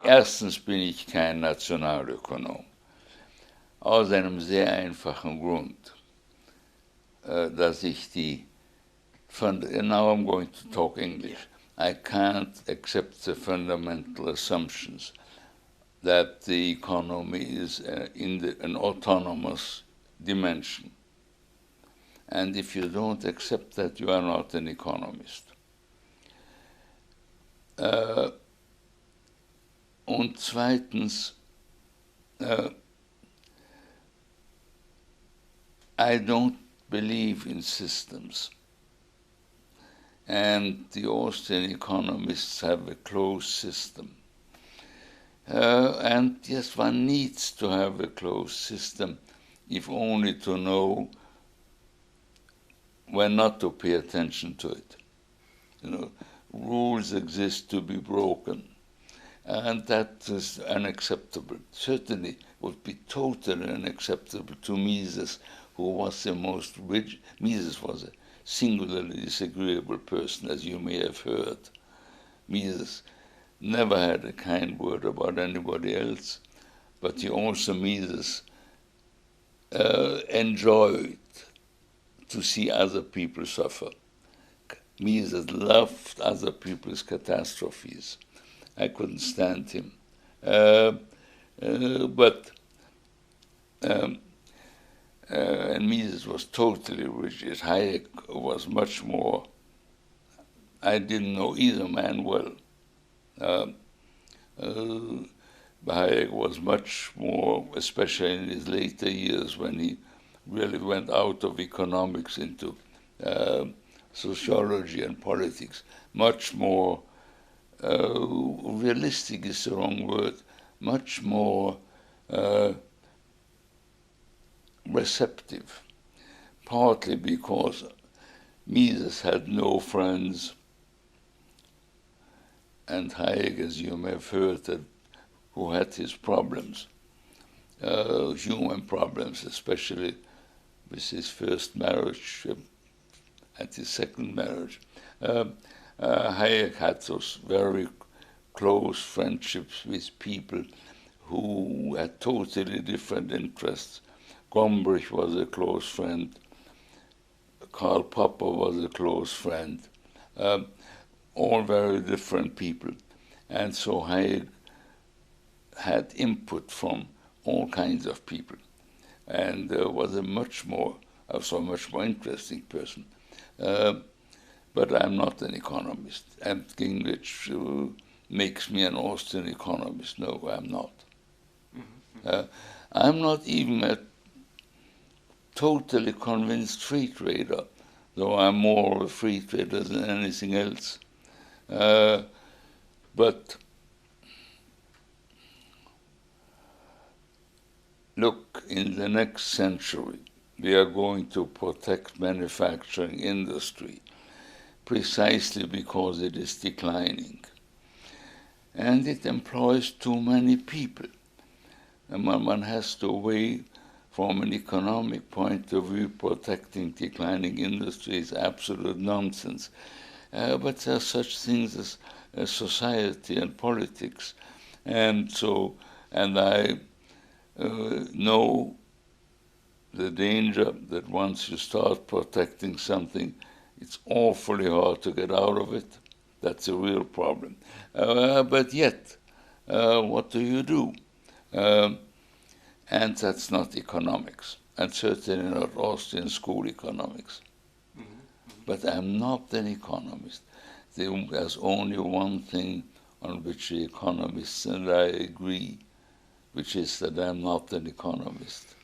Erstens bin ich kein Nationalökonom. Aus einem sehr einfachen Grund, dass ich now I'm going to talk English. I can't accept the fundamental assumptions that the economy is an autonomous dimension. And if you don't accept that, you are not an economist. Und zweitens, I don't believe in systems. And the Austrian economists have a closed system. And yes, one needs to have a closed system, if only to know when not to pay attention to it. Rules exist to be broken, and that is unacceptable. Certainly would be totally unacceptable to Mises, who was the most rigid. Mises was a singularly disagreeable person, as you may have heard. Mises never had a kind word about anybody else, but he also, Mises, enjoyed to see other people suffer. Mises loved other people's catastrophes. I couldn't stand him. And Mises was totally rigid. Hayek was much more. I didn't know either man well. Hayek was much more, especially in his later years when he really went out of economics into sociology and politics, much more realistic is the wrong word, much more receptive, partly because Mises had no friends, and Hayek, as you may have heard, who had his problems, human problems, especially with his first marriage and his second marriage. Hayek had those very close friendships with people who had totally different interests. Gombrich was a close friend. Karl Popper was a close friend. All very different people. And so Hayek had input from all kinds of people and was a much more interesting person. But I'm not an economist. And Gingrich makes me an Austrian economist. No, I'm not. I'm not even a totally convinced free trader, though I'm more of a free trader than anything else. But look, in the next century, we are going to protect manufacturing industry precisely because it is declining. And it employs too many people. And one has to weigh, from an economic point of view, protecting declining industry is absolute nonsense. But there are such things as society and politics. And I know the danger that once you start protecting something, it's awfully hard to get out of it. That's a real problem. But yet, what do you do? And that's not economics, and certainly not Austrian school economics. But I'm not an economist. There's only one thing on which the economists and I agree, which is that I'm not an economist.